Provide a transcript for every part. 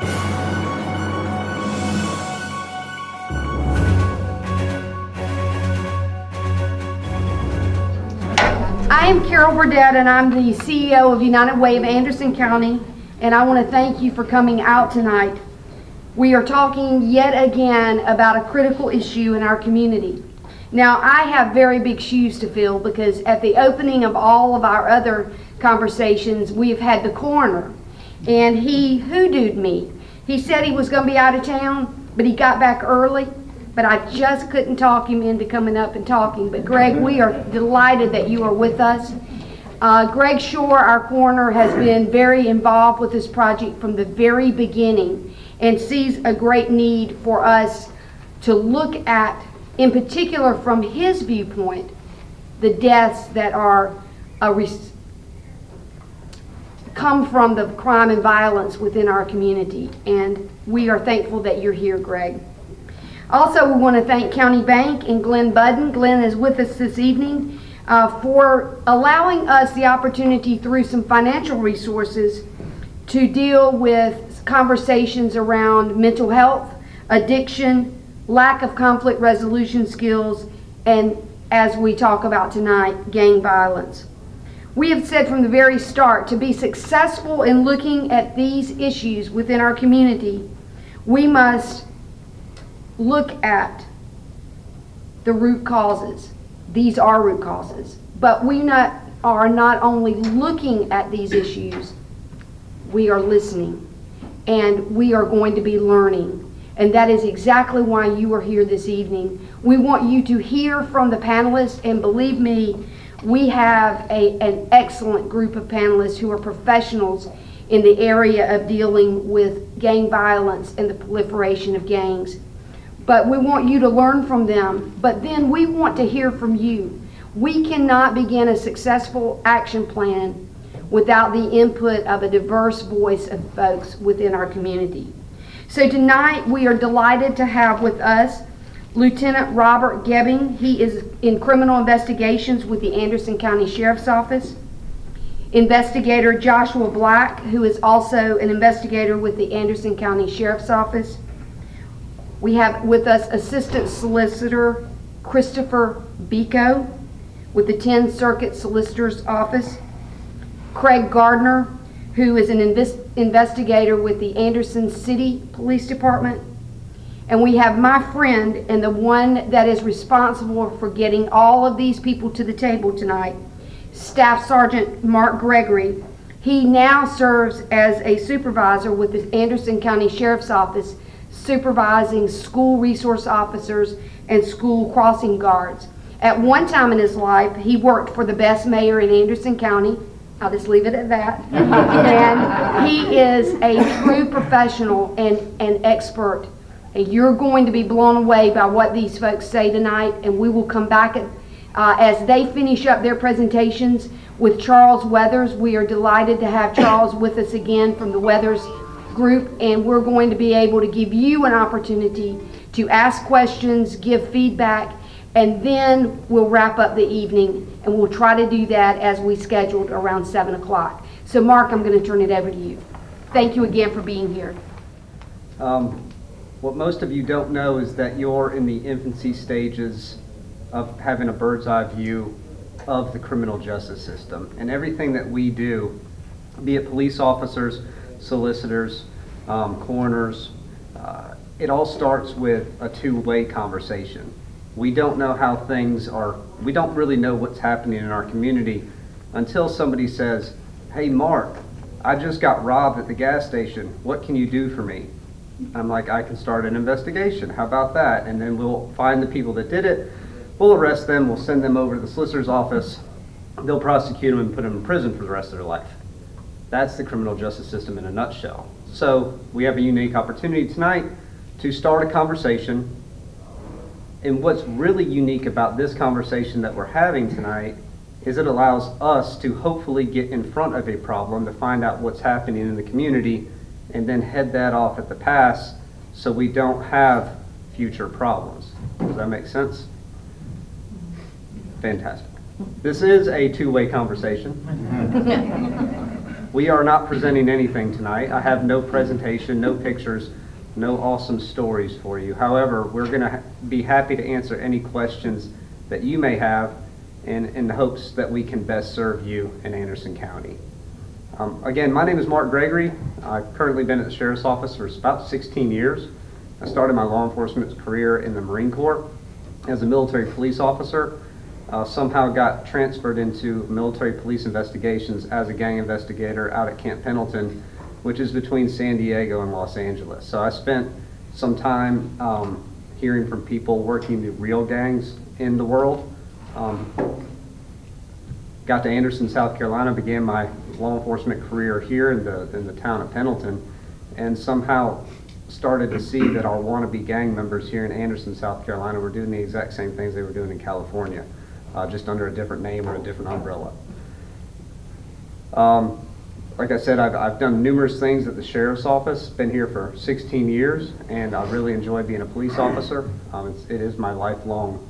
I am Carol Burdett, and I'm the CEO of United Way of Anderson County, and I want to thank you for coming out tonight. We are talking yet again about a critical issue in our community. Now, I have very big shoes to fill because at the opening of all of our other conversations, we've had the coroner, and he hoodooed me. He said he was going to be out of town, but he got back early. But I just couldn't talk him into coming up and talking. But Greg, we are delighted that you are with us. Greg Shore, our coroner, has been very involved with this project from the very beginning and sees a great need for us to look at, in particular from his viewpoint, the deaths that are come from the crime and violence within our community. And we are thankful that you're here, Greg. Also, we want to thank County Bank and Glenn Budden. Glenn is with us this evening for allowing us the opportunity through some financial resources to deal with conversations around mental health, addiction, lack of conflict resolution skills, and as we talk about tonight, gang violence. We have said from the very start, to be successful in looking at these issues within our community, we must look at the root causes. These are root causes. But we are not only looking at these issues, we are listening. And we are going to be learning. And that is exactly why you are here this evening. We want you to hear from the panelists, and believe me, we have an excellent group of panelists who are professionals in the area of dealing with gang violence and the proliferation of gangs. But we want you to learn from them, but then we want to hear from you. We cannot begin a successful action plan without the input of a diverse voice of folks within our community. So tonight we are delighted to have with us Lieutenant Robert Gebbing. He is in criminal investigations with the Anderson County Sheriff's Office. Investigator Joshua Black, who is also an investigator with the Anderson County Sheriff's Office. We have with us Assistant Solicitor Christopher Biko with the 10th Circuit Solicitor's Office. Craig Gardner, who is an investigator with the Anderson City Police Department. And we have my friend and the one that is responsible for getting all of these people to the table tonight, Staff Sergeant Mark Gregory. He now serves as a supervisor with the Anderson County Sheriff's Office, supervising school resource officers and school crossing guards. At one time in his life, he worked for the best mayor in Anderson County. I'll just leave it at that. And he is a true professional and an expert. And you're going to be blown away by what these folks say tonight, and we will come back as they finish up their presentations with Charles Weathers. We are delighted to have Charles with us again from the Weathers group, and we're going to be able to give you an opportunity to ask questions, give feedback, and then we'll wrap up the evening, and we'll try to do that as we scheduled around 7 o'clock. So Mark, I'm going to turn it over to you. Thank you again for being here. What most of you don't know is that you're in the infancy stages of having a bird's eye view of the criminal justice system, and everything that we do, be it police officers, solicitors, coroners, it all starts with a two-way conversation. We don't know how things are, we don't really know what's happening in our community until somebody says, "Hey Mark, I just got robbed at the gas station. What can you do for me?" I'm like, "I can start an investigation. How about that?" And then we'll find the people that did it, we'll arrest them, we'll send them over to the solicitor's office, they'll prosecute them and put them in prison for the rest of their life. That's the criminal justice system in a nutshell. So we have a unique opportunity tonight to start a conversation. And what's really unique about this conversation that we're having tonight is it allows us to hopefully get in front of a problem to find out what's happening in the community and then head that off at the pass so we don't have future problems. Does that make sense? Fantastic. This is a two-way conversation. We are not presenting anything tonight. I have no presentation, no pictures, no awesome stories for you. However, we're going to be happy to answer any questions that you may have in the hopes that we can best serve you in Anderson County. Again, my name is Mark Gregory. I've currently been at the Sheriff's Office for about 16 years. I started my law enforcement career in the Marine Corps as a military police officer. Somehow got transferred into military police investigations as a gang investigator out at Camp Pendleton, which is between San Diego and Los Angeles. So I spent some time hearing from people working the real gangs in the world. Got to Anderson, South Carolina, began my law enforcement career here in the town of Pendleton, and somehow started to see that our wannabe gang members here in Anderson, South Carolina were doing the exact same things they were doing in California, just under a different name or a different umbrella. Like I said, I've done numerous things at the Sheriff's Office, been here for 16 years, and I really enjoy being a police officer. It is my lifelong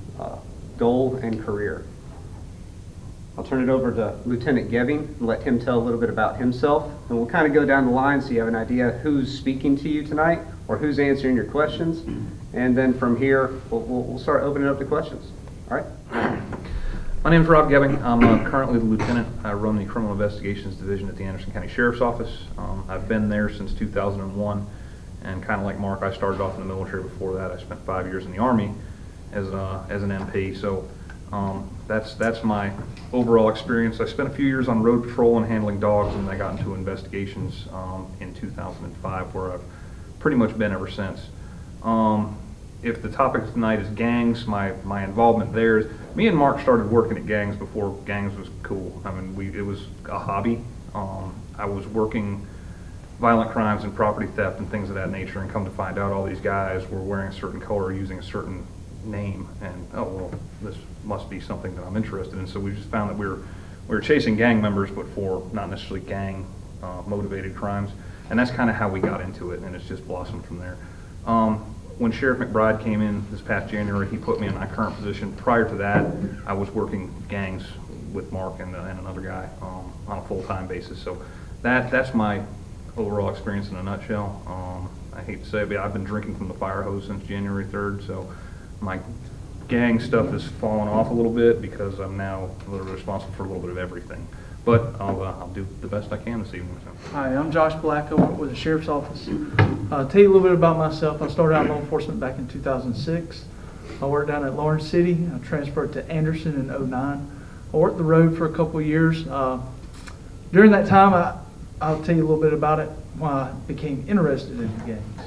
goal and career. I'll turn it over to Lieutenant Gebbing and let him tell a little bit about himself, and we'll kind of go down the line so you have an idea who's speaking to you tonight or who's answering your questions, and then from here we'll start opening up the questions. All right? My name is Rob Gebbing. I'm currently the lieutenant. I run the Criminal Investigations Division at the Anderson County Sheriff's Office. I've been there since 2001, and kind of like Mark, I started off in the military before that. I spent 5 years in the Army as an MP, so that's my overall experience. I spent a few years on road patrol and handling dogs, and I got into investigations in 2005, where I've pretty much been ever since. If the topic tonight is gangs, my involvement there is, me and Mark started working at gangs before gangs was cool. I mean, it was a hobby. I was working violent crimes and property theft and things of that nature, and come to find out all these guys were wearing a certain color, using a certain name, and oh well, this must be something that I'm interested in. So we just found that we were chasing gang members, but for not necessarily gang motivated crimes, and that's kind of how we got into it, and it's just blossomed from there. When Sheriff McBride came in this past January, he put me in my current position. Prior to that, I was working gangs with Mark and another guy on a full-time basis. So that's my overall experience in a nutshell. I hate to say it, but I've been drinking from the fire hose since January 3rd, so my gang stuff has fallen off a little bit because I'm now a little responsible for a little bit of everything. But I'll do the best I can this evening. So. Hi, I'm Josh Black. I work with the Sheriff's Office. I'll tell you a little bit about myself. I started out in law enforcement back in 2006. I worked down at Lawrence City. I transferred to Anderson in 2009. I worked the road for a couple of years. During that time, I'll tell you a little bit about it, why I became interested in gangs.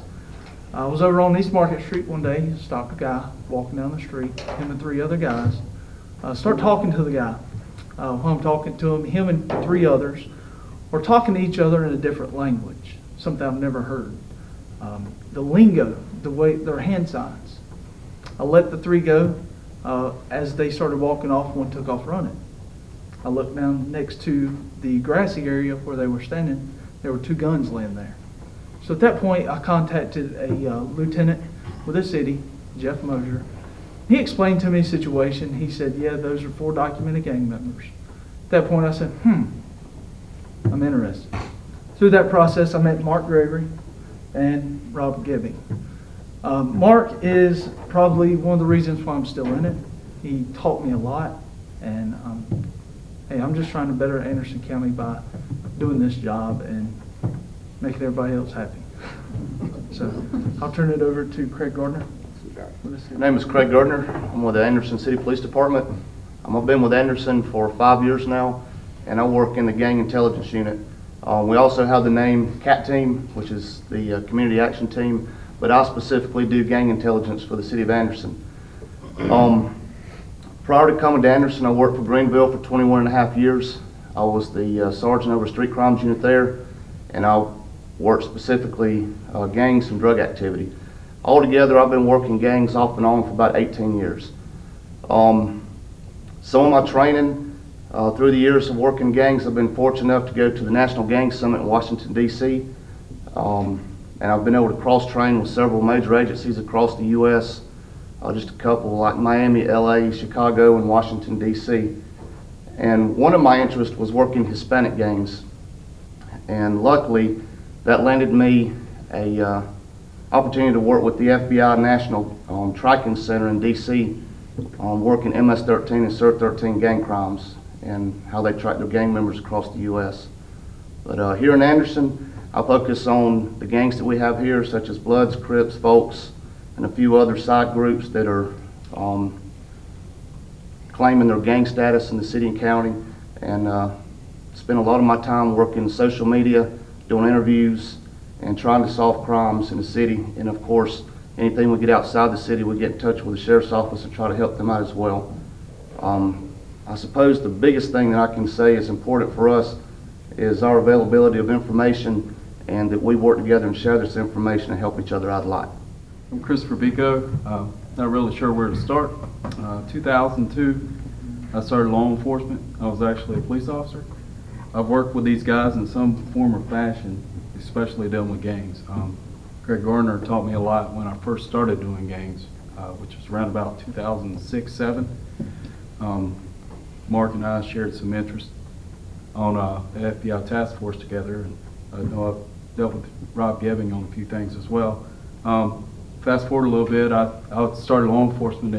I was over on East Market Street one day, stopped a guy walking down the street, him and 3 other guys. Start talking to the guy. While I'm talking to him and 3 others were talking to each other in a different language, something I've never heard. The lingo, the way their hand signs. I let the 3 go. As they started walking off, one took off running. I looked down next to the grassy area where they were standing. There were 2 guns laying there. So at that point, I contacted a lieutenant with the city, Jeff Mosier. He explained to me the situation. He said, yeah, those are 4 documented gang members. At that point, I said, I'm interested. Through that process, I met Mark Gregory and Rob Gebbing. Mark is probably one of the reasons why I'm still in it. He taught me a lot, and hey, I'm just trying to better Anderson County by doing this job and making everybody else happy. So I'll turn it over to Craig Gardner. My name is Craig Gardner. I'm with the Anderson City Police Department. I've been with Anderson for 5 years now, and I work in the Gang Intelligence Unit. We also have the name CAT Team, which is the Community Action Team, but I specifically do gang intelligence for the City of Anderson. Prior to coming to Anderson, I worked for Greenville for 21 and a half years. I was the Sergeant over Street Crimes Unit there, and I worked specifically gangs and drug activity. Altogether, I've been working gangs off and on for about 18 years. Some of my training through the years of working gangs, I've been fortunate enough to go to the National Gang Summit in Washington, D.C. And I've been able to cross-train with several major agencies across the U.S., just a couple like Miami, L.A., Chicago, and Washington, D.C. And one of my interests was working Hispanic gangs. And luckily, that landed me a opportunity to work with the FBI National Tracking Center in D.C. on working MS-13 and SIR-13 gang crimes and how they track their gang members across the U.S. But here in Anderson, I focus on the gangs that we have here, such as Bloods, Crips, Folks, and a few other side groups that are claiming their gang status in the city and county, and spend a lot of my time working social media, doing interviews, and trying to solve crimes in the city. And of course, anything we get outside the city, we get in touch with the sheriff's office and try to help them out as well. I suppose the biggest thing that I can say is important for us is our availability of information, and that we work together and share this information and help each other out a lot. I'm Christopher Vico. Not really sure where to start. 2002, I started law enforcement. I was actually a police officer. I've worked with these guys in some form or fashion, especially dealing with gangs. Greg Gardner taught me a lot when I first started doing gangs, which was around about 2006-07. Mark and I shared some interest on the FBI task force together, and I know I've dealt with Rob Gebbing on a few things as well. Fast forward a little bit, I started law enforcement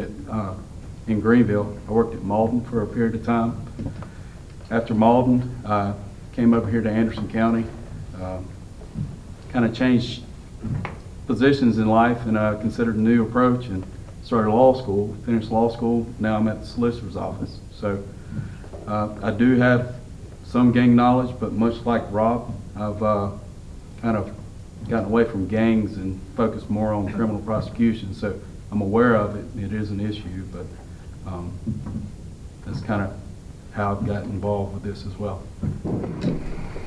in Greenville. I worked at Malden for a period of time. After Malden, I came over here to Anderson County, kind of changed positions in life, and I considered a new approach and started law school, finished law school. Now I'm at the solicitor's office. So I do have some gang knowledge, but much like Rob, I've kind of gotten away from gangs and focused more on criminal prosecution. So I'm aware of it. It is an issue, but that's kind of how I've gotten involved with this as well.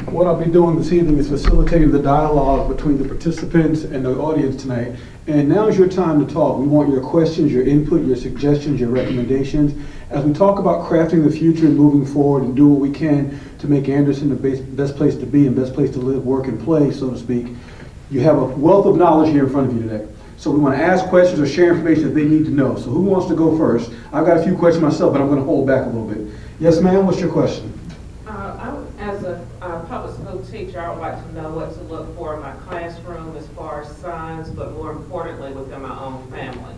What I'll be doing this evening is facilitating the dialogue between the participants and the audience tonight. And now is your time to talk. We want your questions, your input, your suggestions, your recommendations. As we talk about crafting the future and moving forward and do what we can to make Anderson the best place to be and best place to live, work, and play, so to speak, you have a wealth of knowledge here in front of you today. So we want to ask questions or share information that they need to know. So who wants to go first? I've got a few questions myself, but I'm going to hold back a little bit. Yes, ma'am, what's your question? As a public school teacher, I would like to know what to look for in my classroom as far as signs, but more importantly, within my own family.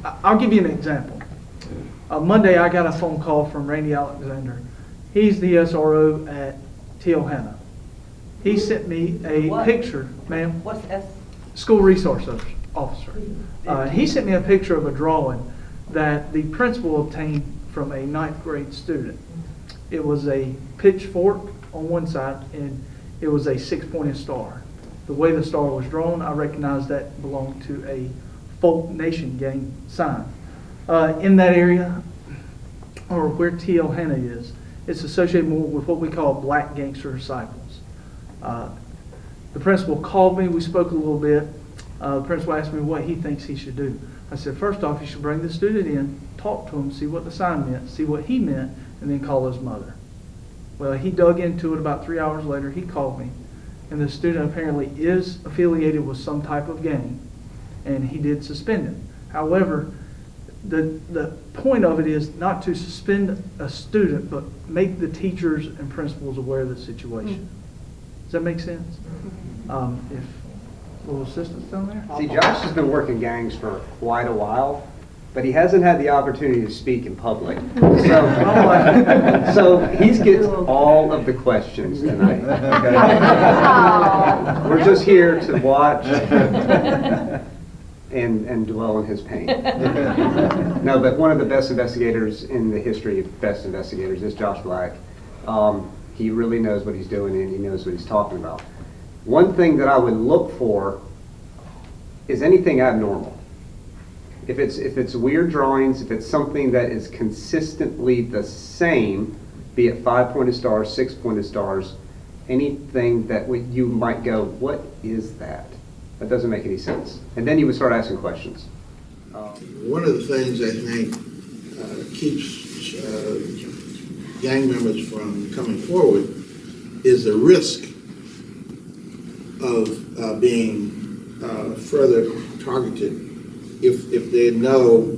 I'll give you an example. Monday, I got a phone call from Randy Alexander. He's the SRO at Teal-Hanna. He sent me a picture, ma'am. What's S? School resource officer. He sent me a picture of a drawing that the principal obtained from a 9th grade student. It was a pitchfork on one side, and it was a 6-pointed star. The way the star was drawn, I recognized that belonged to a Folk Nation gang sign. In that area, or where Teal-Hanna is, it's associated more with what we call Black Gangster Disciples. The principal called me, we spoke a little bit. The principal asked me what he thinks he should do. I said, first off, you should bring the student in, talk to him, see what the sign meant, see what he meant, and then call his mother. Well, he dug into it. About 3 hours later, he called me, and the student apparently is affiliated with some type of gang, and he did suspend him. However, the point of it is not to suspend a student, but make the teachers and principals aware of the situation. Does that make sense? If little assistants down there? See, Josh has been working gangs for quite a while, but he hasn't had the opportunity to speak in public. So he gets all of the questions tonight. Okay? We're just here to watch and dwell on his pain. No, but one of the best investigators in the history of best investigators is Josh Black. He really knows what he's doing, and he knows what he's talking about. One thing that I would look for is anything abnormal. If it's weird drawings, if it's something that is consistently the same, be it 5-pointed stars, 6-pointed stars, anything that you might go, what is that? That doesn't make any sense. And then you would start asking questions. One of the things I think keeps gang members from coming forward is the risk of being further targeted if they know,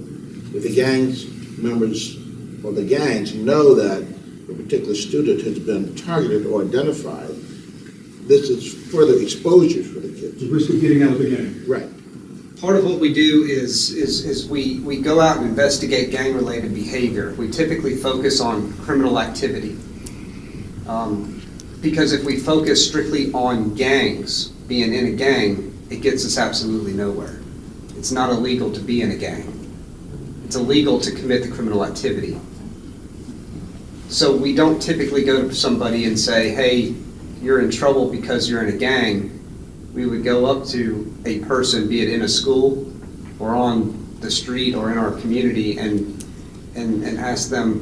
if the gangs members or the gangs know that a particular student has been targeted or identified, this is further exposure for the kids. The risk of getting out of the game. Right. Part of what we do is we go out and investigate gang-related behavior. We typically focus on criminal activity. Because if we focus strictly on gangs, being in a gang, it gets us absolutely nowhere. It's not illegal to be in a gang. It's illegal to commit the criminal activity. So we don't typically go to somebody and say, hey, you're in trouble because you're in a gang. We would go up to a person, be it in a school or on the street or in our community, and ask them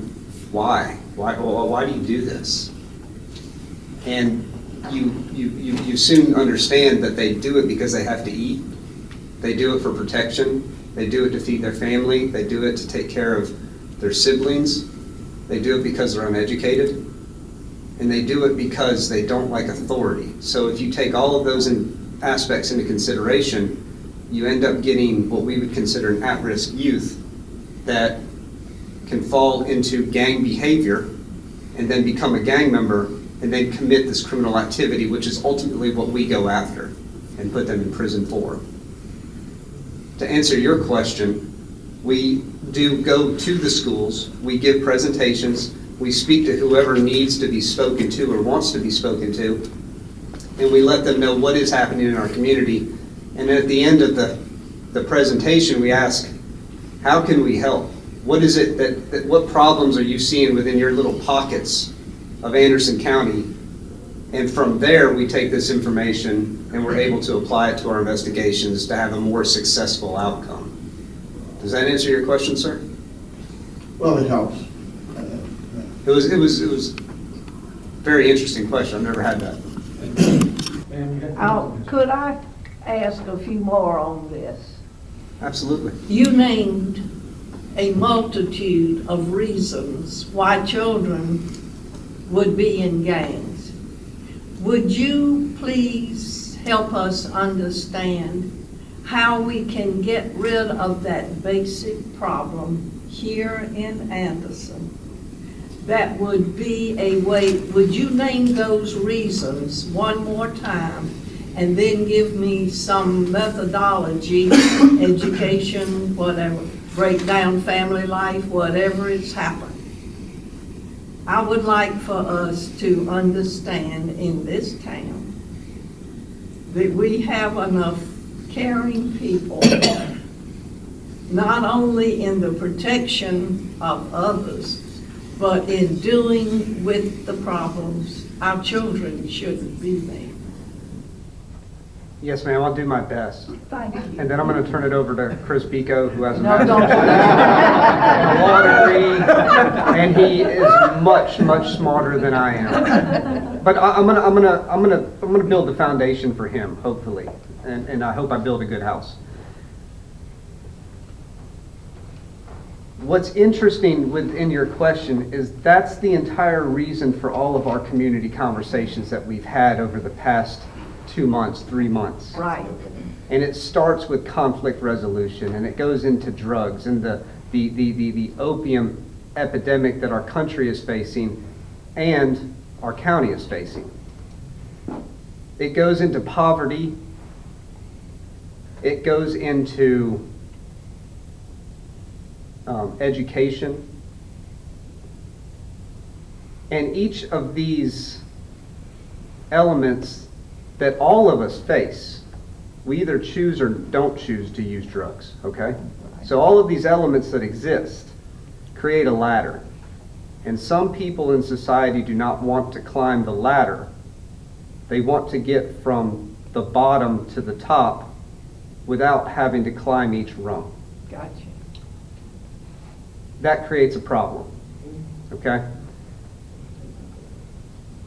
why. Why do you do this? And you soon understand that they do it because they have to eat. They do it for protection. They do it to feed their family. They do it to take care of their siblings. They do it because they're uneducated. And they do it because they don't like authority. So if you take all of those aspects into consideration, you end up getting what we would consider an at-risk youth that can fall into gang behavior and then become a gang member and then commit this criminal activity, which is ultimately what we go after and put them in prison for. To answer your question, we do go to the schools, we give presentations, we speak to whoever needs to be spoken to or wants to be spoken to, and we let them know what is happening in our community. And at the end of the presentation, we ask, how can we help? What is it what problems are you seeing within your little pockets of Anderson County? And from there, we take this information and we're able to apply it to our investigations to have a more successful outcome. Does that answer your question, sir? Well, it helps. It was very interesting question. I've never had that. Could I ask a few more on this? Absolutely. You named a multitude of reasons why children would be in gangs. Would you please help us understand how we can get rid of that basic problem here in Anderson? That would be a way, would you name those reasons one more time and then give me some methodology, education, whatever, break down family life, whatever has happened? I would like for us to understand in this town that we have enough caring people, not only in the protection of others, but in dealing with the problems. Our children shouldn't be there. Yes, ma'am, I'll do my best. Thank you. And then I'm going to turn it over to Chris Pico, who has a No, master's don't. a law degree, and he is much smarter than I am. But I'm gonna build the foundation for him, hopefully, and I hope I build a good house. What's interesting within your question is that's the entire reason for all of our community conversations that we've had over the past 2 months, 3 months. Right. And it starts with conflict resolution, and it goes into drugs and the opium epidemic that our country is facing and our county is facing. It goes into poverty. It goes into education. And each of these elements that all of us face, we either choose or don't choose to use drugs, okay? So all of these elements that exist create a ladder. And some people in society do not want to climb the ladder. They want to get from the bottom to the top without having to climb each rung. Gotcha. That creates a problem, okay?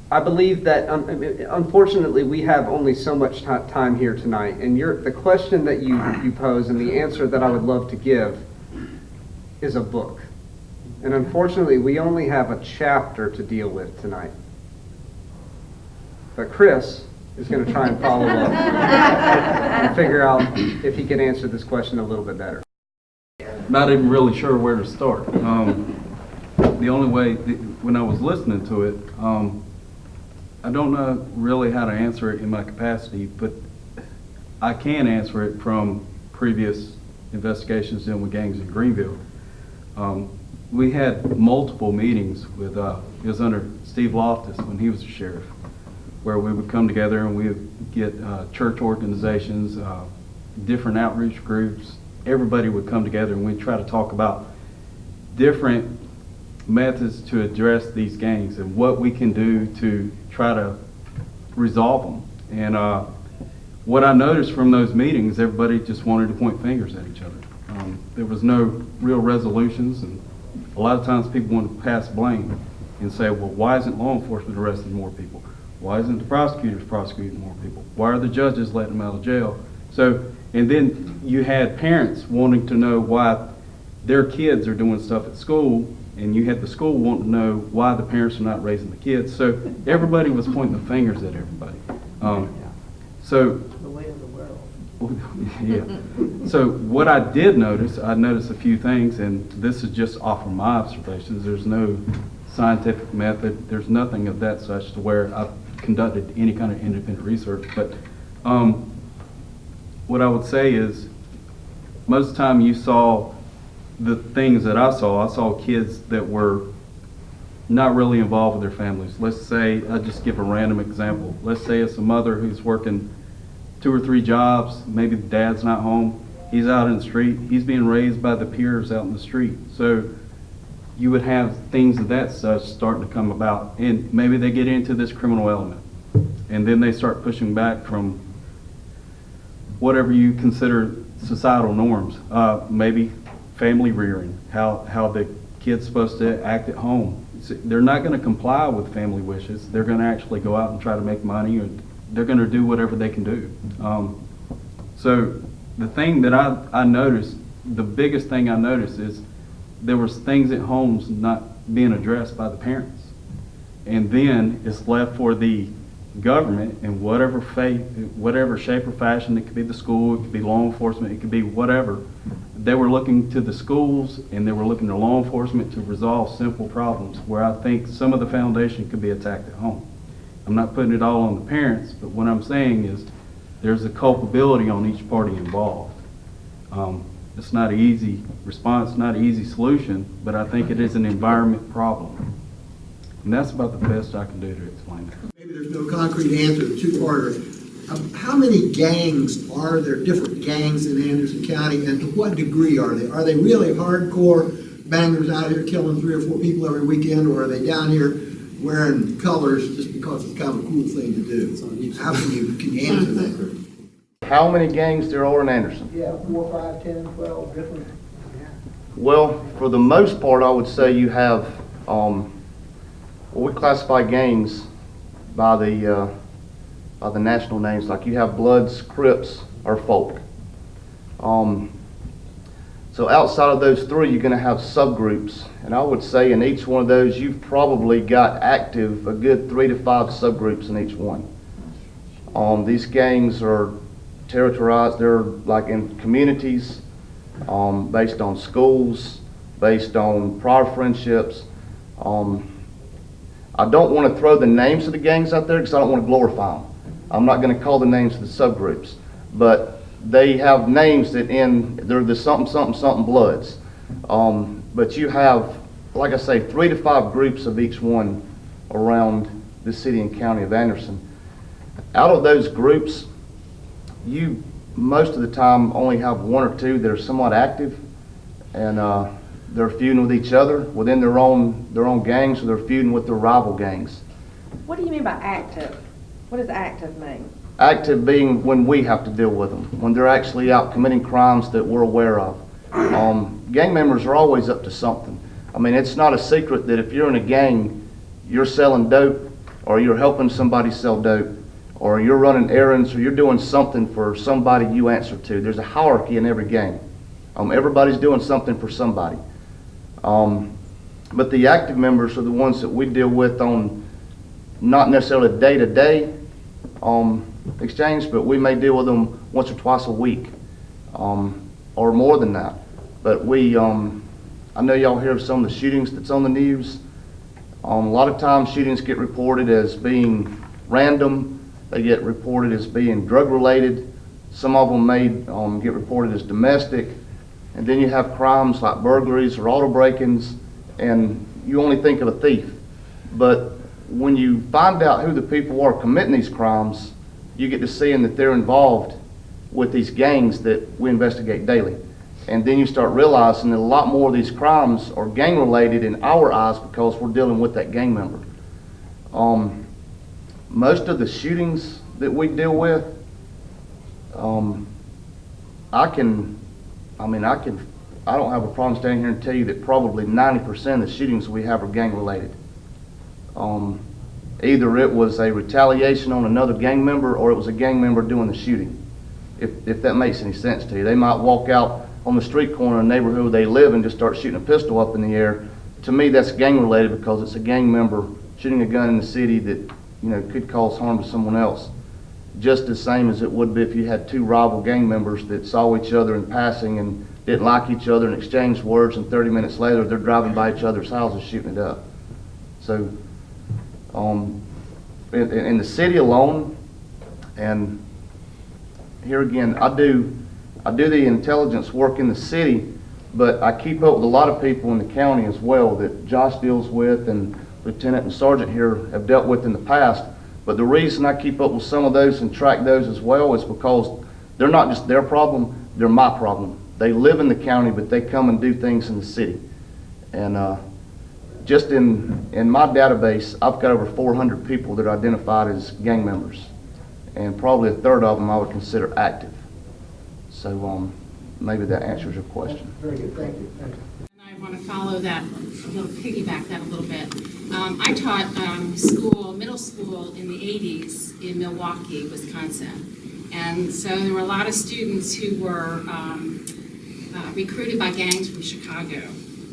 I believe that, unfortunately, we have only so much time here tonight, and the question that you pose and the answer that I would love to give is a book. And unfortunately, we only have a chapter to deal with tonight. But Chris is going to try and follow up and figure out if he can answer this question a little bit better. Not even really sure where to start. The only way, when I was listening to it, I don't know really how to answer it in my capacity, but I can answer it from previous investigations dealing with gangs in Greenville. We had multiple meetings with, it was under Steve Loftus when he was the sheriff, where we would come together and we would get church organizations, different outreach groups. Everybody would come together and we'd try to talk about different methods to address these gangs and what we can do to try to resolve them. And what I noticed from those meetings, everybody just wanted to point fingers at each other. There was no real resolutions, and a lot of times people want to pass blame and say, well, why isn't law enforcement arresting more people? Why isn't the prosecutors prosecuting more people? Why are the judges letting them out of jail? So, and then you had parents wanting to know why their kids are doing stuff at school, and you had the school wanting to know why the parents are not raising the kids. So everybody was pointing the fingers at everybody. So The way of the world. yeah. So what I did notice, I noticed a few things, and this is just off of my observations. There's no scientific method. There's nothing of that such to where I've conducted any kind of independent research. But what I would say is most of the time you saw the things that I saw kids that were not really involved with their families. Let's say, I'll just give a random example. Let's say it's a mother who's working 2 or 3 jobs, maybe the dad's not home, he's out in the street, he's being raised by the peers out in the street. So you would have things of that such starting to come about, and maybe they get into this criminal element, and then they start pushing back from whatever you consider societal norms, maybe family rearing, how the kid's supposed to act at home. They're not going to comply with family wishes. They're going to actually go out and try to make money, or they're going to do whatever they can do. So the thing that I noticed, the biggest thing I noticed is there was things at homes not being addressed by the parents. And then it's left for the government in whatever shape or fashion. It could be the school, it could be law enforcement, it could be whatever. They were looking to the schools and they were looking to law enforcement to resolve simple problems, where I think some of the foundation could be attacked at home. I'm not putting it all on the parents, but what I'm saying is there's a culpability on each party involved. It's not an easy response, not an easy solution, but I think it is an environment problem. And that's about the best I can do to explain it. Maybe there's no concrete answer, the two-parter. How many gangs are there, different gangs in Anderson County, and to what degree are they? Are they really hardcore bangers out here killing 3 or 4 people every weekend, or are they down here wearing colors just because it's kind of a cool thing to do? How can you answer that? How many gangs there are in Anderson? Yeah, 4, 5, 10, 12, different. Well, for the most part, I would say you have, we classify gangs by the national names. Like you have Bloods, Crips, or Folk. So outside of those 3, you're going to have subgroups, and I would say in each one of those, you've probably got active a good 3 to 5 subgroups in each one. These gangs are territorialized. They're like in communities, based on schools, based on prior friendships. I don't want to throw the names of the gangs out there because I don't want to glorify them. I'm not going to call the names of the subgroups, but they have names that they're the something, something, something Bloods. But you have, like I say, 3 to 5 groups of each one around the city and county of Anderson. Out of those groups, you most of the time only have 1 or 2 that are somewhat active, and they're feuding with each other within their own gangs, or they're feuding with their rival gangs. What do you mean by active? What does active mean? Active being when we have to deal with them, when they're actually out committing crimes that we're aware of. Gang members are always up to something. I mean, it's not a secret that if you're in a gang, you're selling dope, or you're helping somebody sell dope, or you're running errands, or you're doing something for somebody you answer to. There's a hierarchy in every gang. Everybody's doing something for somebody. But the active members are the ones that we deal with on not necessarily day-to-day exchange, but we may deal with them once or twice a week, or more than that. But I know y'all hear of some of the shootings that's on the news. A lot of times shootings get reported as being random. They get reported as being drug-related. Some of them may get reported as domestic. And then you have crimes like burglaries or auto break-ins, and you only think of a thief. But when you find out who the people are committing these crimes, you get to seeing that they're involved with these gangs that we investigate daily. And then you start realizing that a lot more of these crimes are gang-related in our eyes because we're dealing with that gang member. Most of the shootings that we deal with, I don't have a problem standing here and tell you that probably 90% of the shootings we have are gang-related. Either it was a retaliation on another gang member or it was a gang member doing the shooting. If that makes any sense to you. They might walk out on the street corner in the neighborhood where they live and just start shooting a pistol up in the air. To me, that's gang-related because it's a gang member shooting a gun in the city that could cause harm to someone else. Just the same as it would be if you had two rival gang members that saw each other in passing and didn't like each other and exchanged words, and 30 minutes later they're driving by each other's houses shooting it up. So in the city alone, and here again, I do the intelligence work in the city, but I keep up with a lot of people in the county as well that Josh deals with and Lieutenant and Sergeant here have dealt with in the past. But the reason I keep up with some of those and track those as well is because they're not just their problem, they're my problem. They live in the county, but they come and do things in the city. And just in my database, I've got over 400 people that are identified as gang members. And probably a third of them I would consider active. So maybe that answers your question. Very good, thank you. I want to follow that, piggyback that a little bit. I taught middle school in the 80s in Milwaukee, Wisconsin. And so there were a lot of students who were recruited by gangs from Chicago.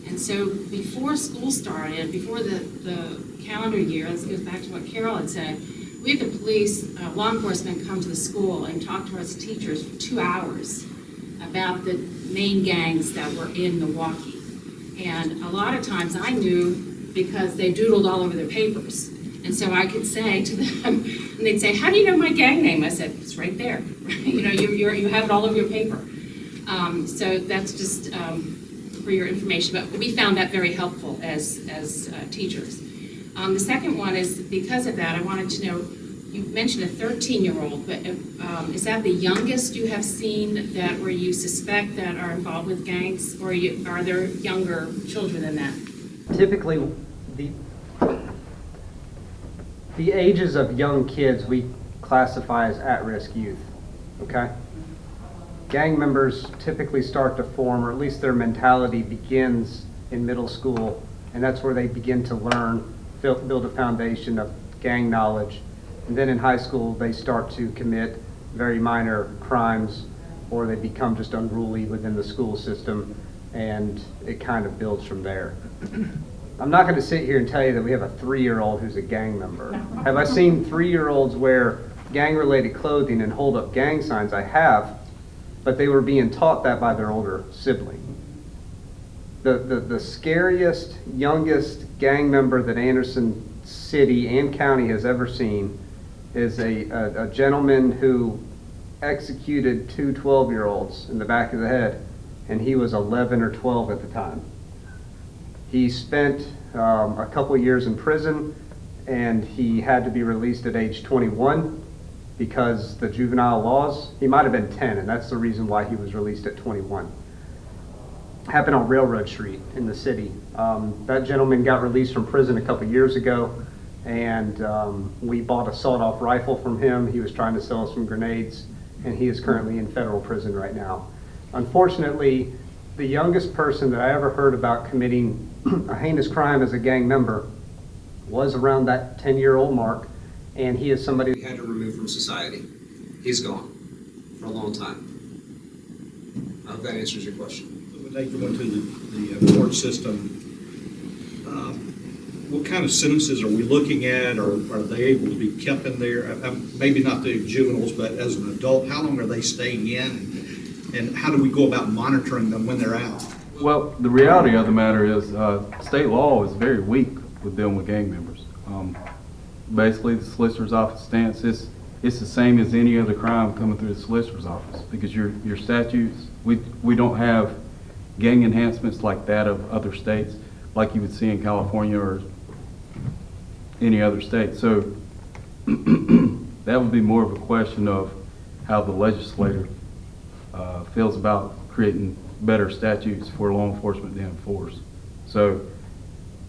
And so before school started, before the calendar year, this goes back to what Carol had said, we had the police, law enforcement come to the school and talk to us teachers for 2 hours about the main gangs that were in Milwaukee. And a lot of times I knew because they doodled all over their papers. And so I could say to them, and they'd say, "How do you know my gang name?" I said, "It's right there." You have it all over your paper. So that's just for your information. But we found that very helpful as teachers. The second one is, because of that, I wanted to know, you mentioned a 13-year-old, but is that the youngest you have seen that where you suspect that are involved with gangs, or are there younger children than that? Typically, the ages of young kids we classify as at-risk youth, okay? Gang members typically start to form, or at least their mentality begins in middle school, and that's where they begin to learn, build a foundation of gang knowledge. And then in high school, they start to commit very minor crimes, or they become just unruly within the school system, and it kind of builds from there. I'm not going to sit here and tell you that we have a 3-year-old who's a gang member. Have I seen 3-year-olds wear gang-related clothing and hold up gang signs? I have, but they were being taught that by their older sibling. The scariest, youngest gang member that Anderson City and County has ever seen is a gentleman who executed 2 12-year-olds in the back of the head, and he was 11 or 12 at the time. He spent a couple of years in prison, and he had to be released at age 21 because the juvenile laws, he might have been 10, and that's the reason why he was released at 21. Happened on Railroad Street in the city. That gentleman got released from prison a couple of years ago, and we bought a sawed-off rifle from him. He was trying to sell us some grenades, and he is currently in federal prison right now. Unfortunately, the youngest person that I ever heard about committing a heinous crime as a gang member was around that 10-year-old mark, and he is somebody we had to remove from society. He's gone for a long time. I hope that answers your question. When they go into the court system, what kind of sentences are we looking at, or are they able to be kept in there? Maybe not the juveniles, but as an adult, how long are they staying in, and how do we go about monitoring them when they're out? Well, the reality of the matter is state law is very weak with dealing with gang members. basically the solicitor's office stance, it's the same as any other crime coming through the solicitor's office, because your statutes, we don't have gang enhancements like that of other states, like you would see in California or any other state. So that would be more of a question of how the legislator feels about creating better statutes for law enforcement to enforce. So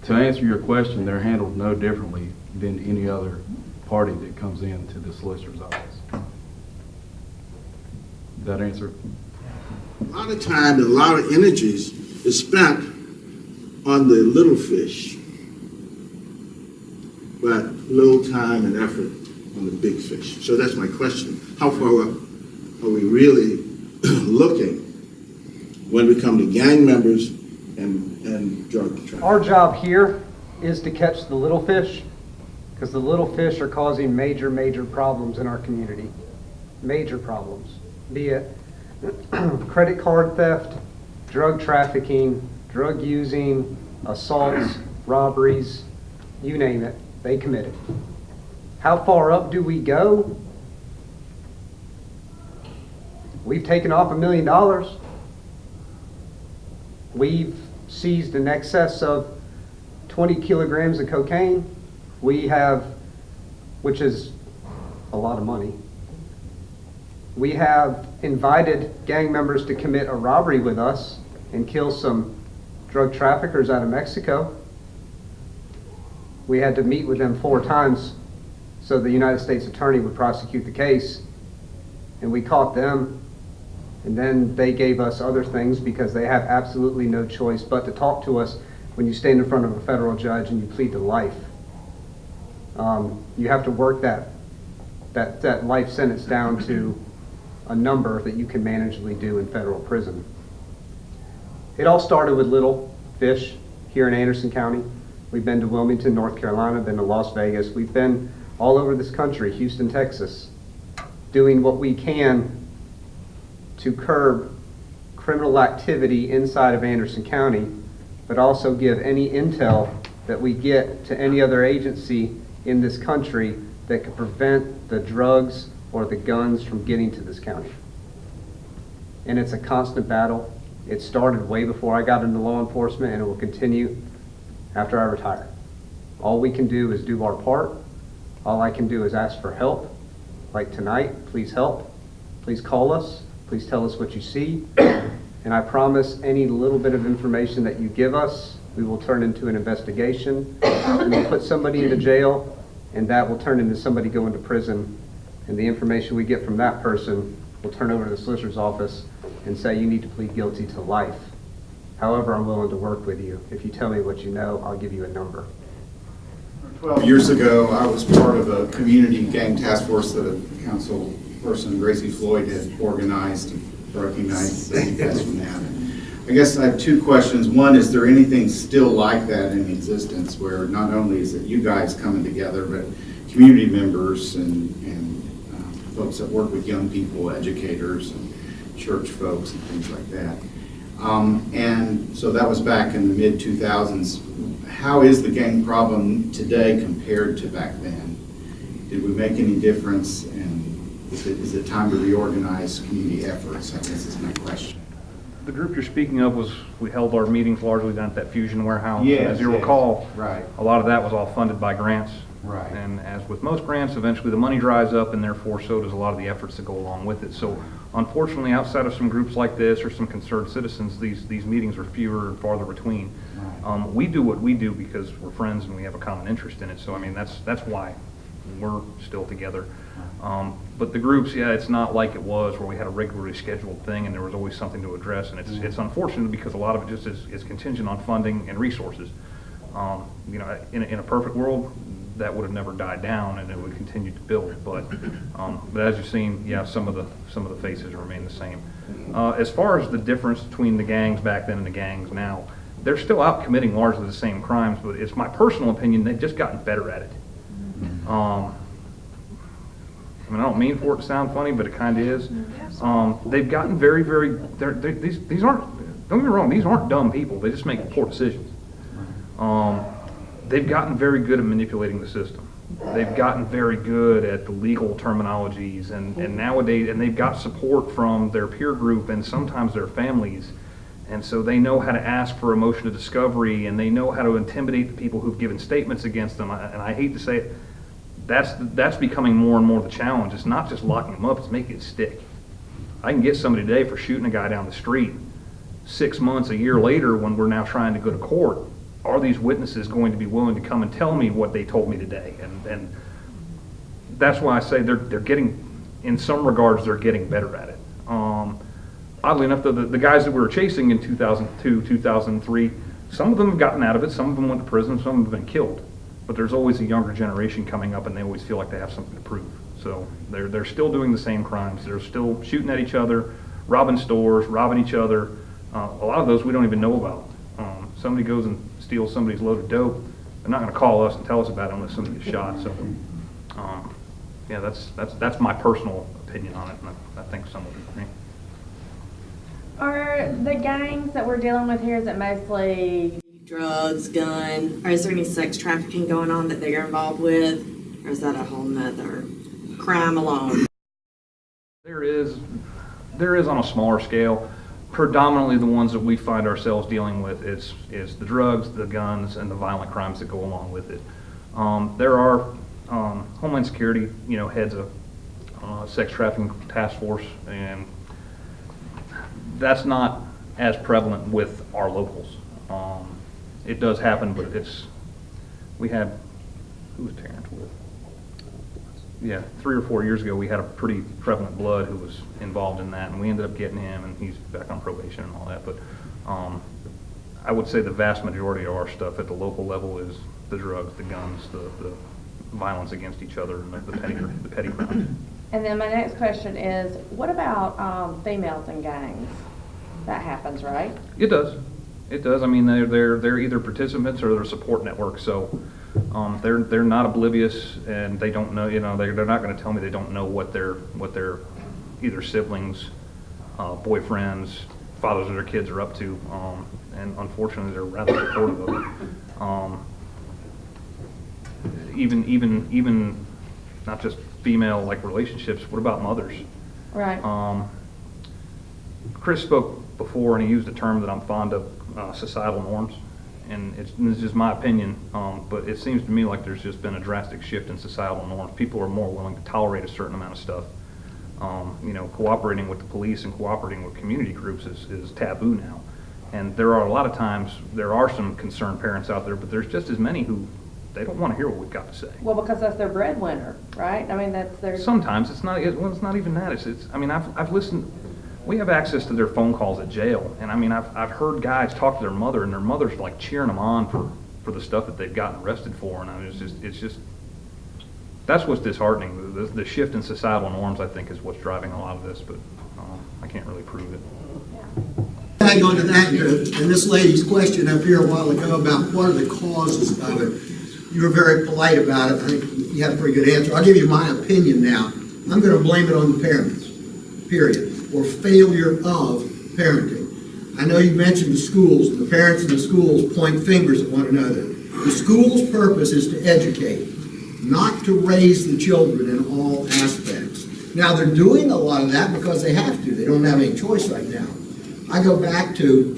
to answer your question, they're handled no differently than any other party that comes into the solicitor's office. Does that answer? A lot of time and a lot of energies is spent on the little fish, but little time and effort on the big fish. So that's my question. How far up are we really looking when we come to gang members and drug trafficking? Our job here is to catch the little fish, because the little fish are causing major, major problems in our community. Major problems. Be it credit card theft, drug trafficking, drug using, assaults, robberies, you name it, they commit it. How far up do we go? We've taken off $1 million. We've seized in excess of 20 kilograms of cocaine. We have, which is a lot of money. We have invited gang members to commit a robbery with us and kill some drug traffickers out of Mexico. We had to meet with them 4 times so the United States Attorney would prosecute the case. And we caught them, and then they gave us other things because they have absolutely no choice but to talk to us when you stand in front of a federal judge and you plead to life. You have to work that life sentence down to a number that you can manageably do in federal prison. It all started with little fish here in Anderson County. We've been to Wilmington, North Carolina, been to Las Vegas. We've been all over this country, Houston, Texas, doing what we can to curb criminal activity inside of Anderson County, but also give any intel that we get to any other agency in this country that could prevent the drugs or the guns from getting to this county. And it's a constant battle. It started way before I got into law enforcement, and it will continue after I retire. All we can do is do our part. All I can do is ask for help. Like tonight, please help. Please call us. Please tell us what you see. And I promise any little bit of information that you give us, we will turn into an investigation. We will put somebody into jail, and that will turn into somebody going to prison. And the information we get from that person will turn over to the solicitor's office and say you need to plead guilty to life. However, I'm willing to work with you. If you tell me what you know, I'll give you a number. 12 years ago, I was part of a community gang task force that a council person, Gracie Floyd, had organized and recognized from that. I guess I have 2 questions. One, is there anything still like that in existence where not only is it you guys coming together, but community members and folks that work with young people, educators and church folks and things like that? And so that was back in the mid-2000s. How is the gang problem today compared to back then? Did we make any difference, and is it time to reorganize community efforts, I guess is my question. The group you're speaking of we held our meetings largely down at that Fusion warehouse. Yes, As you recall, right. A lot of that was all funded by grants. Right. And as with most grants, eventually the money dries up, and therefore so does a lot of the efforts that go along with it. So unfortunately, outside of some groups like this or some concerned citizens, these meetings are fewer and farther between. Right. We do what we do because we're friends and we have a common interest in it. So I mean, that's why we're still together. But the groups, yeah, it's not like it was where we had a regularly scheduled thing and there was always something to address. And it's unfortunate because a lot of it just is contingent on funding and resources. You know, in a perfect world, that would have never died down and it would continue to build. But as you've seen, yeah, some of the faces remain the same. As far as the difference between the gangs back then and the gangs now, they're still out committing largely the same crimes, but it's my personal opinion they've just gotten better at it. I mean, I don't mean for it to sound funny, but it kind of is. They've gotten very, very. These aren't. Don't get me wrong. These aren't dumb people. They just make poor decisions. They've gotten very good at manipulating the system. they've gotten very good at the legal terminologies, and nowadays, and they've got support from their peer group and sometimes their families. And so they know how to ask for a motion of discovery, and they know how to intimidate the people who've given statements against them. And I hate to say it, that's becoming more and more the challenge. It's not just locking them up, it's making it stick. I can get somebody today for shooting a guy down the street. 6 months, a year later, when we're now trying to go to court, are these witnesses going to be willing to come and tell me what they told me today? And that's why I say they're getting, in some regards, they're getting better at it. Oddly enough, the guys that we were chasing in 2002, 2003, some of them have gotten out of it, some of them went to prison, some of them have been killed. But there's always a younger generation coming up, and they always feel like they have something to prove. So they're still doing the same crimes. They're still shooting at each other, robbing stores, robbing each other. A lot of those we don't even know about. Somebody goes and steals somebody's load of dope, they're not going to call us and tell us about it unless somebody gets shot. So, yeah, that's my personal opinion on it, and I think some of it for me. Are the gangs that we're dealing with here, is it mostly drugs, gun, or is there any sex trafficking going on that they're involved with, or is that a whole nother crime alone? There is on a smaller scale. Predominantly the ones that we find ourselves dealing with is the drugs, the guns, and the violent crimes that go along with it. There are Homeland Security, heads a sex trafficking task force, and that's not as prevalent with our locals. It does happen, but we had, who was Terrence with? Yeah, 3 or 4 years ago, we had a pretty prevalent blood who was involved in that, and we ended up getting him, and he's back on probation and all that. But I would say the vast majority of our stuff at the local level is the drugs, the guns, the violence against each other, and the petty crimes. And then my next question is, what about females in gangs? That happens, right? It does. It does. I mean, they're either participants or they're support networks. So they're not oblivious, and they don't know. They're not going to tell me they don't know what their either siblings, boyfriends, fathers of their kids are up to. And unfortunately, they're rather supportive of it. Even not just female relationships. What about mothers? Right. Chris spoke before, and he used a term that I'm fond of, societal norms, and it's just my opinion, but it seems to me like there's just been a drastic shift in societal norms. People are more willing to tolerate a certain amount of stuff. Cooperating with the police and cooperating with community groups is taboo now, and there are a lot of times, there are some concerned parents out there, but there's just as many who they don't want to hear what we've got to say. Well, because that's their breadwinner, right? I mean, that's their... Sometimes it's not even that. I mean, I've listened. We have access to their phone calls at jail, and I mean, I've heard guys talk to their mother, and their mother's like cheering them on for the stuff that they've gotten arrested for, and I mean, it's just that's what's disheartening. The shift in societal norms, I think, is what's driving a lot of this, but I can't really prove it. Tag on to that, and this lady's question up here a while ago about what are the causes of it. You were very polite about it. I think you had a pretty good answer. I'll give you my opinion now. I'm going to blame it on the parents, period. Or failure of parenting. I know you mentioned the schools, and the parents in the schools point fingers at one another. The school's purpose is to educate, not to raise the children in all aspects. Now, they're doing a lot of that because they have to. They don't have any choice right now. I go back to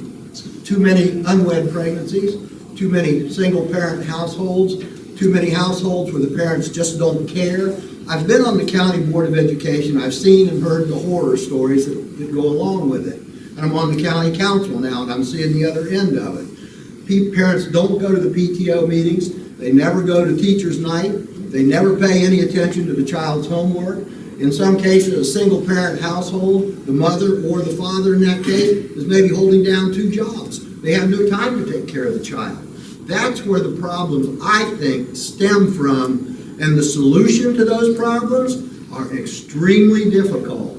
too many unwed pregnancies, too many single-parent households, too many households where the parents just don't care. I've been on the county board of education. I've seen and heard the horror stories that go along with it. And I'm on the county council now, and I'm seeing the other end of it. Parents don't go to the PTO meetings. They never go to teacher's night. They never pay any attention to the child's homework. In some cases, a single-parent household, the mother or the father in that case, is maybe holding down 2 jobs. They have no time to take care of the child. That's where the problems, I think, stem from. And the solution to those problems are extremely difficult.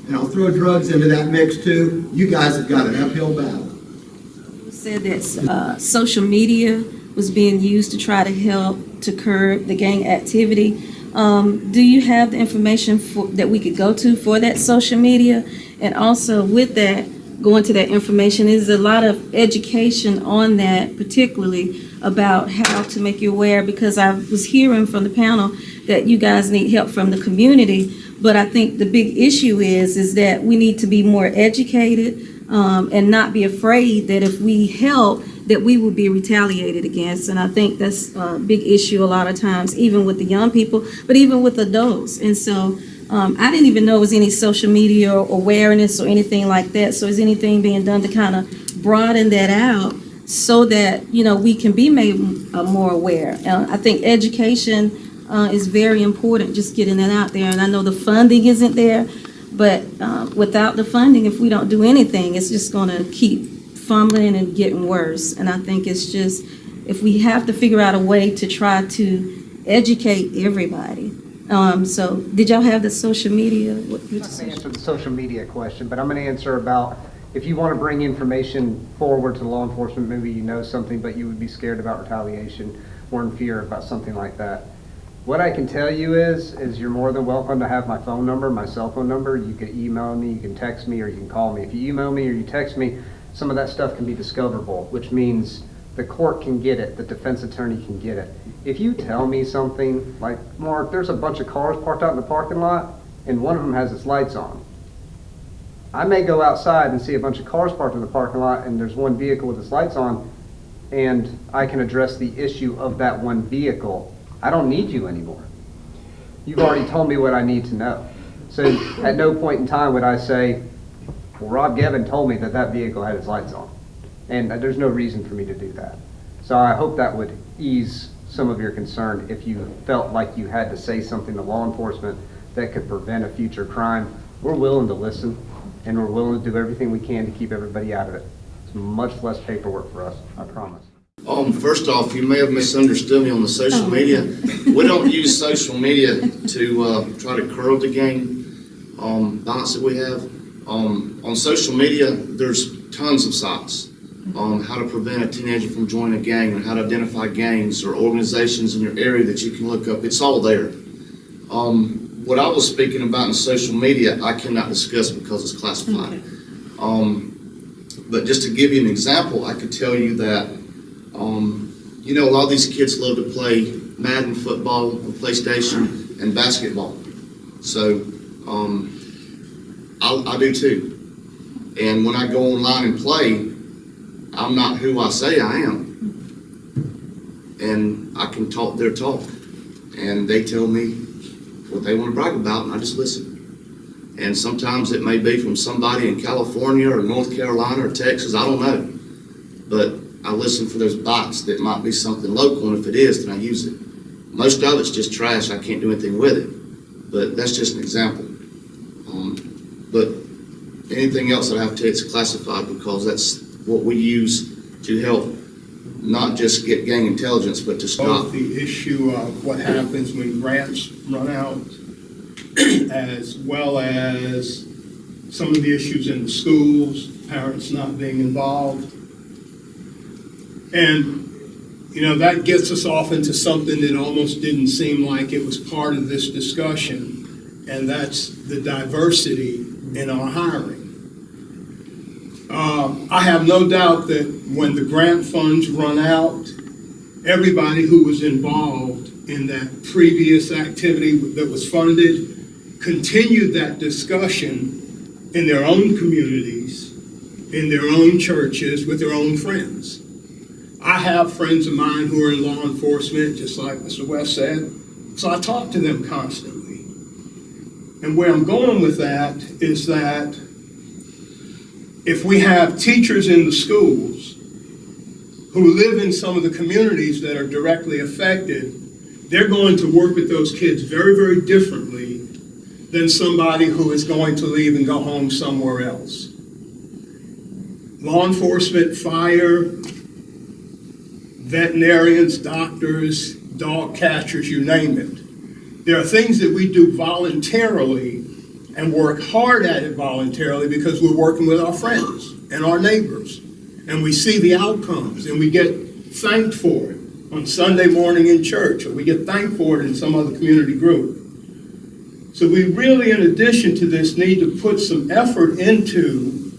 And I'll throw drugs into that mix too. You guys have got an uphill battle. You said that social media was being used to try to help to curb the gang activity. Do you have the information that we could go to for that social media? And also with that, go into that information. There's a lot of education on that, particularly about how to make you aware, because I was hearing from the panel that you guys need help from the community, but I think the big issue is that we need to be more educated and not be afraid that if we help, that we will be retaliated against. And I think that's a big issue a lot of times, even with the young people, but even with adults. And so I didn't even know there was any social media awareness or anything like that. So is anything being done to kind of broaden that out so that, you know, we can be made more aware? I think education is very important, just getting that out there. And I know the funding isn't there, but without the funding, if we don't do anything, it's just going to keep fumbling and getting worse. And I think it's just, if we have to figure out a way to try to educate everybody. So did y'all have the social media? I'm not going to answer the social media question, but I'm going to answer about if you want to bring information forward to law enforcement, maybe you know something, but you would be scared about retaliation or in fear about something like that. What I can tell you is you're more than welcome to have my phone number, my cell phone number. You can email me, you can text me, or you can call me. If you email me or you text me, some of that stuff can be discoverable, which means the court can get it, the defense attorney can get it. If you tell me something like, Mark, there's a bunch of cars parked out in the parking lot and one of them has its lights on. I may go outside and see a bunch of cars parked in the parking lot and there's one vehicle with its lights on, and I can address the issue of that one vehicle. I don't need you anymore. You've already told me what I need to know. So at no point in time would I say, well, Rob Gevin told me that that vehicle had its lights on. And there's no reason for me to do that. So I hope that would ease some of your concern if you felt like you had to say something to law enforcement that could prevent a future crime. We're willing to listen, and we're willing to do everything we can to keep everybody out of it. It's much less paperwork for us, I promise. First off, you may have misunderstood me on the social media. We don't use social media to try to curb the gang violence that we have. On social media, there's tons of sites on how to prevent a teenager from joining a gang and how to identify gangs or organizations in your area that you can look up. It's all there. What I was speaking about in social media, I cannot discuss because it's classified. But just to give you an example, I could tell you that, you know, a lot of these kids love to play Madden football on PlayStation and basketball. So I do too. And when I go online and play, I'm not who I say I am. And I can talk their talk. And they tell me what they want to brag about, and I just listen. And sometimes it may be from somebody in California or North Carolina or Texas, I don't know. But I listen for those bites that might be something local, and if it is, then I use it. Most of it's just trash, I can't do anything with it. But that's just an example. But anything else I have to tell you, it's classified because that's what we use to help not just get gang intelligence, but to stop. Both the issue of what happens when grants run out, as well as some of the issues in the schools, parents not being involved. And, you know, that gets us off into something that almost didn't seem like it was part of this discussion, and that's the diversity in our hiring. I have no doubt that when the grant funds run out, everybody who was involved in that previous activity that was funded continued that discussion in their own communities, in their own churches, with their own friends. I have friends of mine who are in law enforcement, just like Mr. West said, so I talk to them constantly. And where I'm going with that is that if we have teachers in the schools who live in some of the communities that are directly affected, they're going to work with those kids very, very differently than somebody who is going to leave and go home somewhere else. Law enforcement, fire, veterinarians, doctors, dog catchers, you name it. There are things that we do voluntarily and work hard at it voluntarily because we're working with our friends and our neighbors. And we see the outcomes and we get thanked for it on Sunday morning in church, or we get thanked for it in some other community group. So we really, in addition to this, need to put some effort into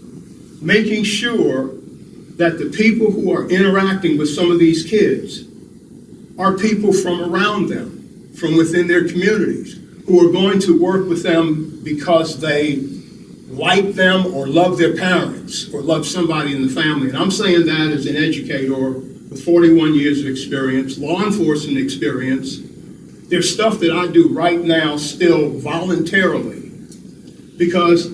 making sure that the people who are interacting with some of these kids are people from around them, from within their communities, who are going to work with them because they like them or love their parents or love somebody in the family. And I'm saying that as an educator with 41 years of experience, law enforcement experience. There's stuff that I do right now still voluntarily because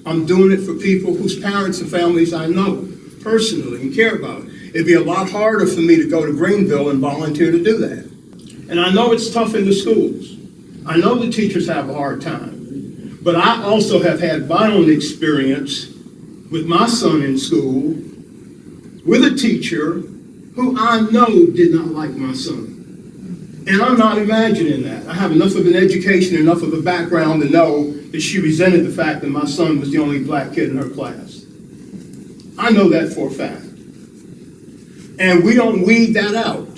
I'm doing it for people whose parents and families I know personally and care about. It'd be a lot harder for me to go to Greenville and volunteer to do that. And I know it's tough in the schools. I know the teachers have a hard time. But I also have had my own experience with my son in school with a teacher who I know did not like my son. And I'm not imagining that. I have enough of an education, enough of a background to know that she resented the fact that my son was the only black kid in her class. I know that for a fact. And we don't weed that out.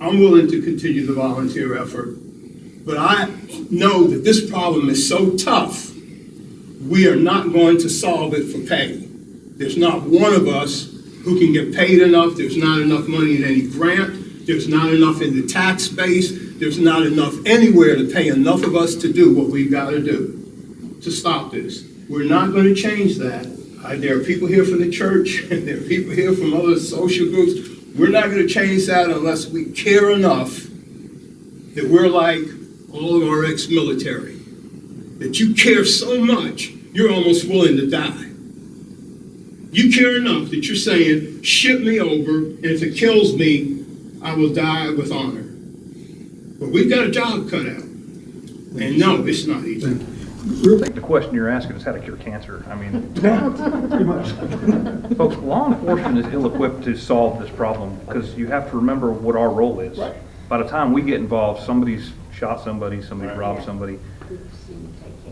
I'm willing to continue the volunteer effort. But I know that this problem is so tough, we are not going to solve it for pay. There's not one of us who can get paid enough. There's not enough money in any grant. There's not enough in the tax base. There's not enough anywhere to pay enough of us to do what we've got to do to stop this. We're not going to change that. There are people here from the church, and there are people here from other social groups. We're not going to change that unless we care enough that we're like all of our ex-military, that you care so much, you're almost willing to die. You care enough that you're saying, ship me over, and if it kills me, I will die with honor. But we've got a job cut out. And no, it's not easy. I think the question you're asking is how to cure cancer. I mean, Pretty much. folks, law enforcement is ill-equipped to solve this problem because you have to remember what our role is. Right. By the time we get involved, somebody's shot somebody, somebody robbed somebody.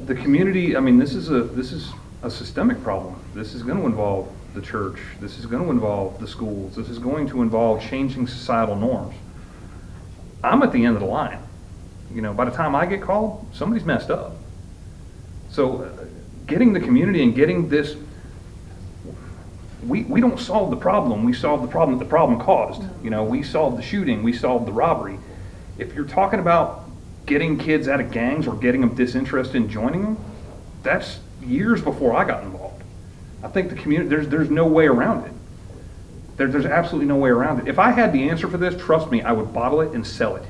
The community, I mean, this is a systemic problem. This is going to involve the church. This is going to involve the schools. This is going to involve changing societal norms. I'm at the end of the line. You know, by the time I get called, somebody's messed up. So getting the community and getting this, we don't solve the problem. We solve the problem that the problem caused. You know, we solved the shooting. We solved the robbery. If you're talking about getting kids out of gangs or getting them disinterested in joining them, that's years before I got involved. I think the community, there's no way around it. There's absolutely no way around it. If I had the answer for this, trust me, I would bottle it and sell it,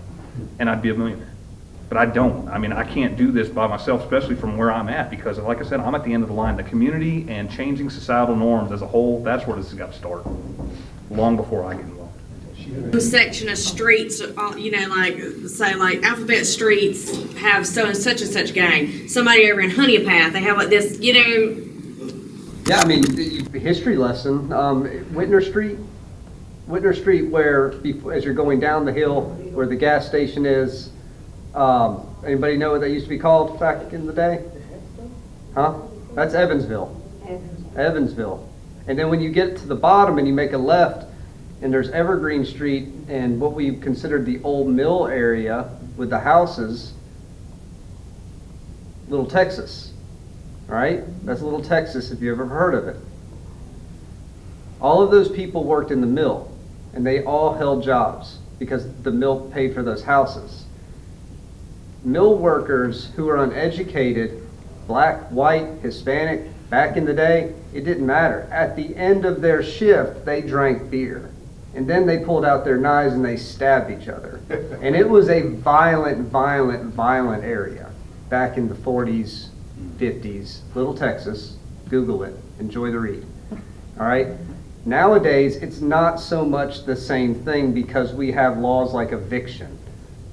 and I'd be a millionaire. But I don't. I mean, I can't do this by myself, especially from where I'm at, because like I said, I'm at the end of the line. The community and changing societal norms as a whole, that's where this has got to start, long before I get involved. Section of streets, you know, like, say, like Alphabet Streets have so and such gang. Somebody over in Honeypath, they have like this, you know. Yeah, I mean, history lesson, Whitner Street, where as you're going down the hill where the gas station is, anybody know what that used to be called back in the day? Huh? That's Evansville. Evansville. And then when you get to the bottom and you make a left, and there's Evergreen Street and what we considered the old mill area with the houses, Little Texas. All right? That's Little Texas if you ever heard of it. All of those people worked in the mill, and they all held jobs because the mill paid for those houses. Mill workers who are uneducated, black, white, Hispanic, back in the day, it didn't matter. At the end of their shift, they drank beer. And then they pulled out their knives and they stabbed each other. And it was a violent area back in the 40s, 50s. Little Texas, Google it, enjoy the read. All right? Nowadays, it's not so much the same thing because we have laws like eviction.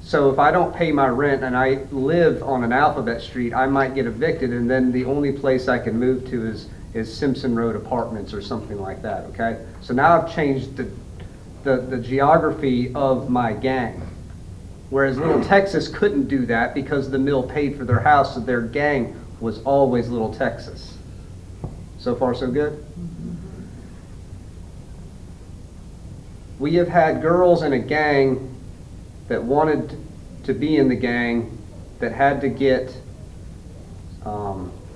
So if I don't pay my rent and I live on an Alphabet Street, I might get evicted, and then the only place I can move to is Simpson Road Apartments or something like that, okay? So now I've changed the geography of my gang. Whereas Little Texas couldn't do that because the mill paid for their house, so their gang was always Little Texas. So far, so good? We have had girls in a gang that wanted to be in the gang that had to get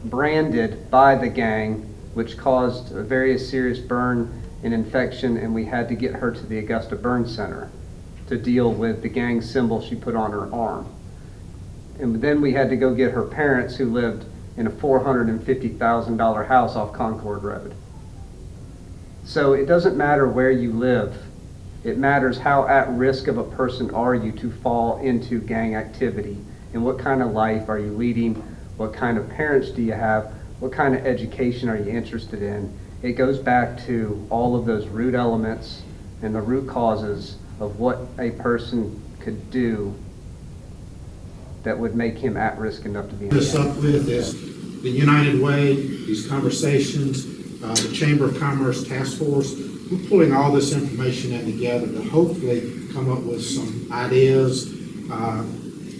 branded by the gang which caused a very serious burn and infection, and we had to get her to the Augusta Burn Center to deal with the gang symbol she put on her arm. And then we had to go get her parents, who lived in a $450,000 house off Concord Road. So it doesn't matter where you live. It matters how at risk of a person are you to fall into gang activity, and what kind of life are you leading, what kind of parents do you have, what kind of education are you interested in. It goes back to all of those root elements and the root causes of what a person could do that would make him at risk enough to be in this up with is the United Way, these conversations, the Chamber of Commerce Task Force. We're pulling all this information in together to hopefully come up with some ideas,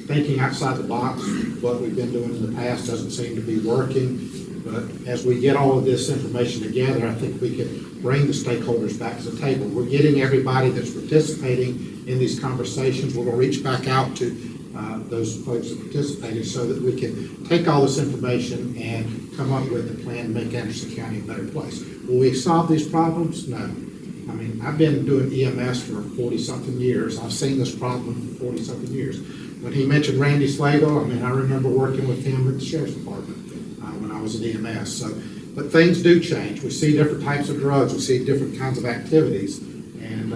thinking outside the box. What we've been doing in the past doesn't seem to be working, but as we get all of this information together, I think we can bring the stakeholders back to the table. We're getting everybody that's participating in these conversations. We're going to reach back out to those folks that participated so that we can take all this information and come up with a plan to make Anderson County a better place. Will we solve these problems? No. I mean, I've been doing EMS for 40-something years. I've seen this problem for 40-something years. When he mentioned Randy Slagle, I mean, I remember working with him at the Sheriff's Department when I was at EMS. So, but things do change. We see different types of drugs. We see different kinds of activities. And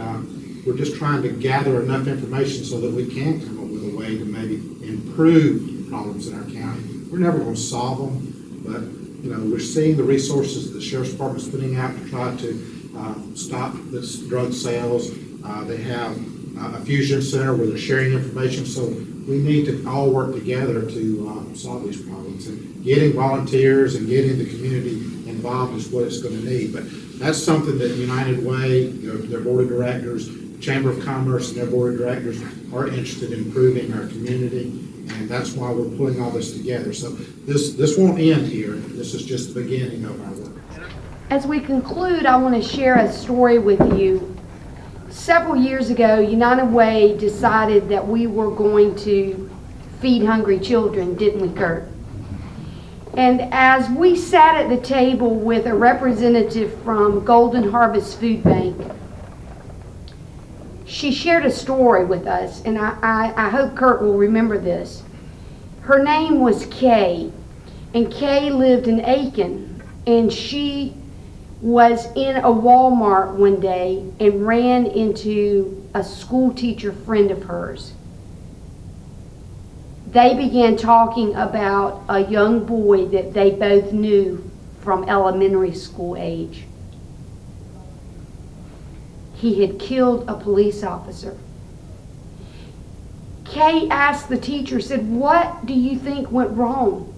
we're just trying to gather enough information so that we can come up with a way to maybe improve problems in our county. We're never going to solve them, but you know, we're seeing the resources that the Sheriff's Department is putting out to try to stop this drug sales. They have a fusion center where they're sharing information, so we need to all work together to solve these problems. And getting volunteers and getting the community involved is what it's going to need. But that's something that United Way, their board of directors, Chamber of Commerce and their board of directors are interested in improving our community, and that's why we're pulling all this together. So this won't end here. This is just the beginning of our work. As we conclude, I want to share a story with you. Several years ago, United Way decided that we were going to feed hungry children, didn't we, Kurt? And as we sat at the table with a representative from Golden Harvest Food Bank, she shared a story with us, and I hope Kurt will remember this. Her name was Kay, and Kay lived in Aiken, and she was in a Walmart one day and ran into a school teacher friend of hers. They began talking about a young boy that they both knew from elementary school age. He had killed a police officer. Kay asked the teacher, said, "What do you think went wrong?"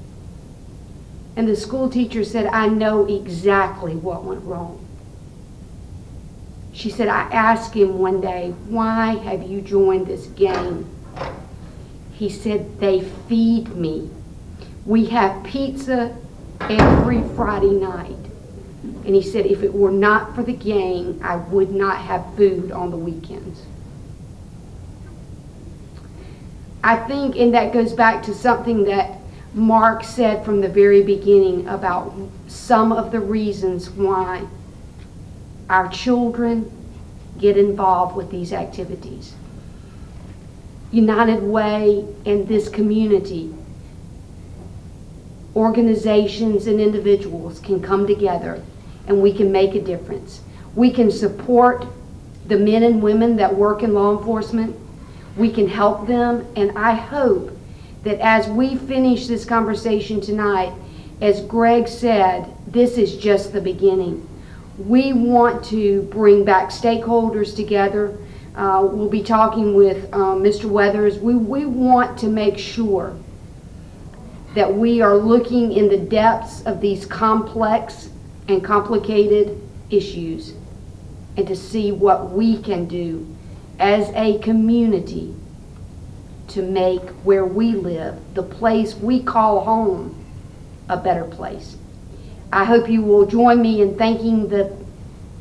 And the school teacher said, "I know exactly what went wrong." She said, "I asked him one day, 'Why have you joined this gang?' He said, 'They feed me. We have pizza every Friday night.' And he said, 'If it were not for the gang, I would not have food on the weekends.'" I think, and that goes back to something that Mark said from the very beginning about some of the reasons why our children get involved with these activities. United Way and this community, organizations and individuals can come together and we can make a difference. We can support the men and women that work in law enforcement. We can help them, and I hope that as we finish this conversation tonight, as Greg said, this is just the beginning. We want to bring back stakeholders together. We'll be talking with Mr. Weathers. We want to make sure that we are looking in the depths of these complex and complicated issues and to see what we can do as a community to make where we live, the place we call home, a better place. I hope you will join me in thanking the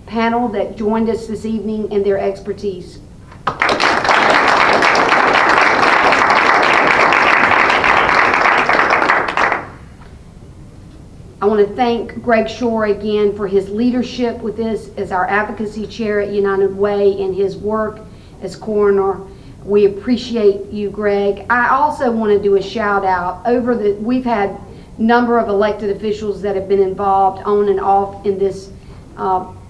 panel that joined us this evening and their expertise. I want to thank Greg Shore again for his leadership with this as our advocacy chair at United Way and his work as coroner. We appreciate you, Greg. I also want to do a shout out we've had a number of elected officials that have been involved on and off in this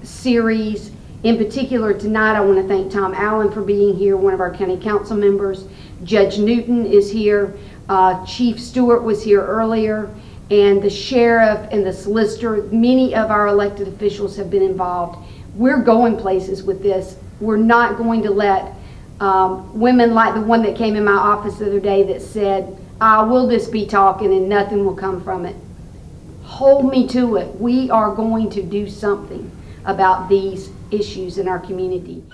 series. In particular, tonight I want to thank Tom Allen for being here, one of our county council members. Judge Newton is here. Chief Stewart was here earlier, and the sheriff and the solicitor. Many of our elected officials have been involved. We're going places with this. We're not going to let women like the one that came in my office the other day that said, we'll just be talking and nothing will come from it. Hold me to it. We are going to do something about these issues in our community.